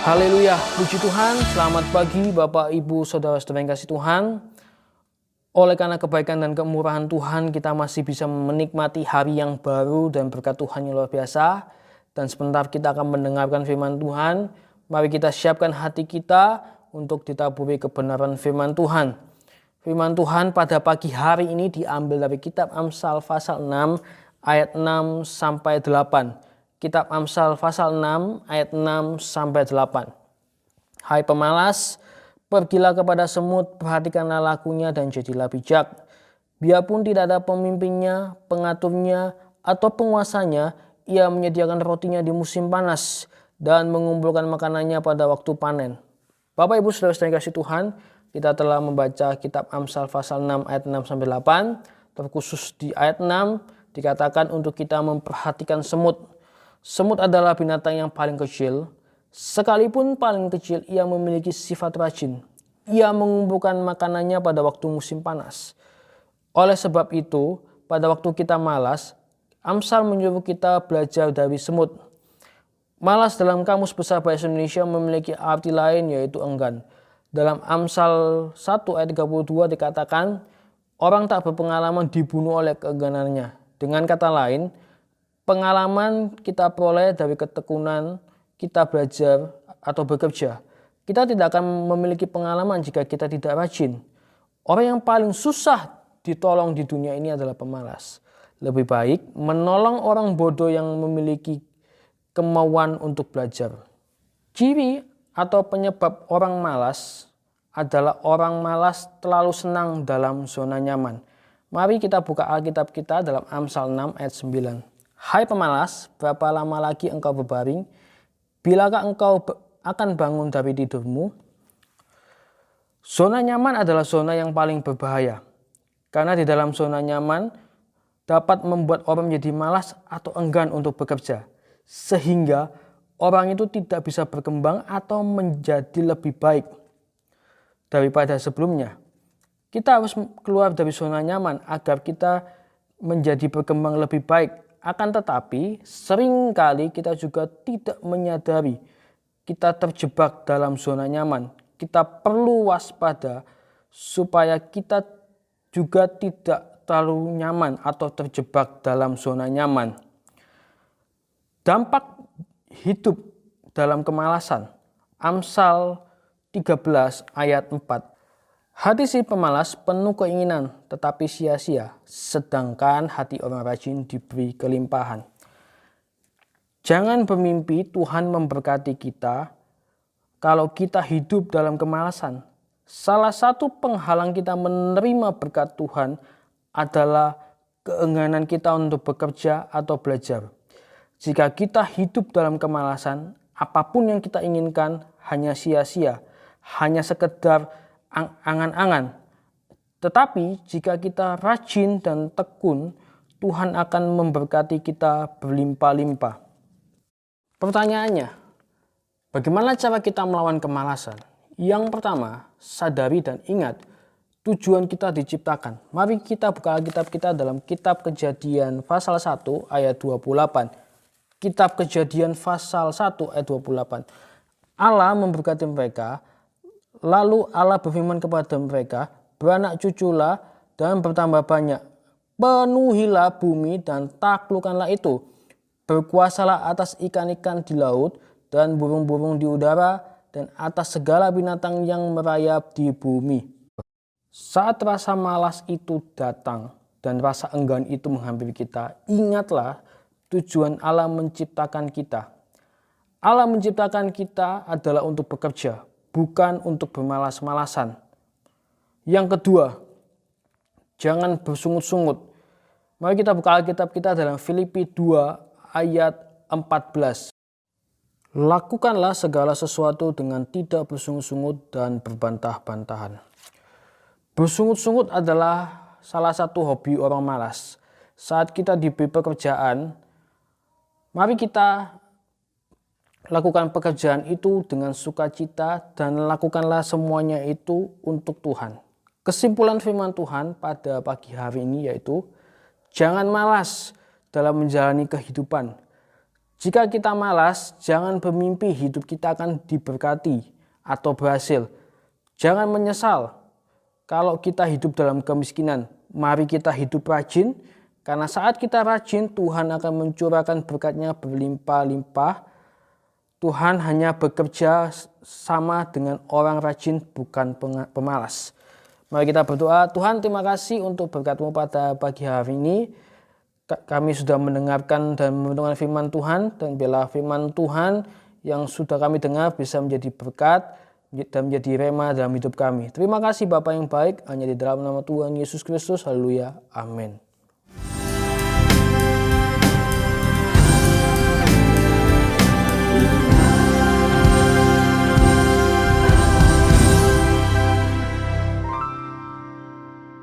Haleluya, puji Tuhan, selamat pagi Bapak Ibu Saudara-saudara yang kasih Tuhan. Oleh karena kebaikan dan kemurahan Tuhan, kita masih bisa menikmati hari yang baru dan berkat Tuhan yang luar biasa. Dan sebentar kita akan mendengarkan firman Tuhan. Mari kita siapkan hati kita untuk ditaburi kebenaran firman Tuhan. Firman Tuhan pada pagi hari ini diambil dari kitab Amsal pasal 6 ayat 6 sampai 8. Kitab Amsal pasal 6 ayat 6 sampai 8. Hai pemalas, pergilah kepada semut, perhatikanlah lakunya dan jadilah bijak. Biarpun tidak ada pemimpinnya, pengaturnya, atau penguasanya, ia menyediakan rotinya di musim panas dan mengumpulkan makanannya pada waktu panen. Bapak Ibu Saudara-saudara yang kasih Tuhan, kita telah membaca kitab Amsal pasal 6 ayat 6 sampai 8. Terkhusus di ayat 6 dikatakan untuk kita memperhatikan semut. Semut adalah binatang yang paling kecil. Sekalipun paling kecil, ia memiliki sifat rajin. Ia mengumpulkan makanannya pada waktu musim panas. Oleh sebab itu, pada waktu kita malas, Amsal menyuruh kita belajar dari semut. Malas dalam Kamus Besar Bahasa Indonesia memiliki arti lain, yaitu enggan. Dalam Amsal 1 ayat 32 dikatakan, orang tak berpengalaman dibunuh oleh keengganannya. Dengan kata lain, pengalaman kita peroleh dari ketekunan kita belajar atau bekerja. Kita tidak akan memiliki pengalaman jika kita tidak rajin. Orang yang paling susah ditolong di dunia ini adalah pemalas. Lebih baik menolong orang bodoh yang memiliki kemauan untuk belajar. Ciri atau penyebab orang malas adalah orang malas terlalu senang dalam zona nyaman. Mari kita buka Alkitab kita dalam Amsal 6 ayat 9. Hai pemalas, berapa lama lagi engkau berbaring? Bilakah engkau akan bangun dari tidurmu? Zona nyaman adalah zona yang paling berbahaya. Karena di dalam zona nyaman dapat membuat orang menjadi malas atau enggan untuk bekerja. Sehingga orang itu tidak bisa berkembang atau menjadi lebih baik daripada sebelumnya. Kita harus keluar dari zona nyaman agar kita menjadi berkembang lebih baik. Akan tetapi seringkali kita juga tidak menyadari kita terjebak dalam zona nyaman. Kita perlu waspada supaya kita juga tidak terlalu nyaman atau terjebak dalam zona nyaman. Dampak hidup dalam kemalasan. Amsal 13 ayat 4. Hati si pemalas penuh keinginan tetapi sia-sia, sedangkan hati orang rajin diberi kelimpahan. Jangan bermimpi Tuhan memberkati kita kalau kita hidup dalam kemalasan. Salah satu penghalang kita menerima berkat Tuhan adalah keengganan kita untuk bekerja atau belajar. Jika kita hidup dalam kemalasan, apapun yang kita inginkan hanya sia-sia, hanya sekedar angan-angan. Tetapi jika kita rajin dan tekun, Tuhan akan memberkati kita berlimpah-limpah. Pertanyaannya, bagaimana cara kita melawan kemalasan? Yang pertama, sadari dan ingat tujuan kita diciptakan. Mari kita buka Alkitab kita dalam kitab Kejadian pasal 1 ayat 28. Kitab Kejadian pasal 1 ayat 28. Allah memberkati mereka. Lalu Allah berfirman kepada mereka, beranak cuculah dan bertambah banyak. Penuhilah bumi dan taklukkanlah itu. Berkuasalah atas ikan-ikan di laut dan burung-burung di udara dan atas segala binatang yang merayap di bumi. Saat rasa malas itu datang dan rasa enggan itu menghampiri kita, ingatlah tujuan Allah menciptakan kita. Allah menciptakan kita adalah untuk bekerja, bukan untuk bermalas-malasan. Yang kedua, jangan bersungut-sungut. Mari kita buka Alkitab kita dalam Filipi 2 ayat 14. Lakukanlah segala sesuatu dengan tidak bersungut-sungut dan berbantah-bantahan. Bersungut-sungut adalah salah satu hobi orang malas. Saat kita diberi pekerjaan, mari kita lakukan pekerjaan itu dengan sukacita dan lakukanlah semuanya itu untuk Tuhan. Kesimpulan firman Tuhan pada pagi hari ini yaitu jangan malas dalam menjalani kehidupan. Jika kita malas, jangan bermimpi hidup kita akan diberkati atau berhasil. Jangan menyesal kalau kita hidup dalam kemiskinan. Mari kita hidup rajin, karena saat kita rajin, Tuhan akan mencurahkan berkat-Nya berlimpah-limpah. Tuhan hanya bekerja sama dengan orang rajin, bukan pemalas. Mari kita berdoa. Tuhan, terima kasih untuk berkat-Mu pada pagi hari ini. Kami sudah mendengarkan dan merenungkan firman Tuhan, dan biarlah firman Tuhan yang sudah kami dengar bisa menjadi berkat dan menjadi rema dalam hidup kami. Terima kasih Bapa yang baik, hanya di dalam nama Tuhan Yesus Kristus. Haleluya. Amin.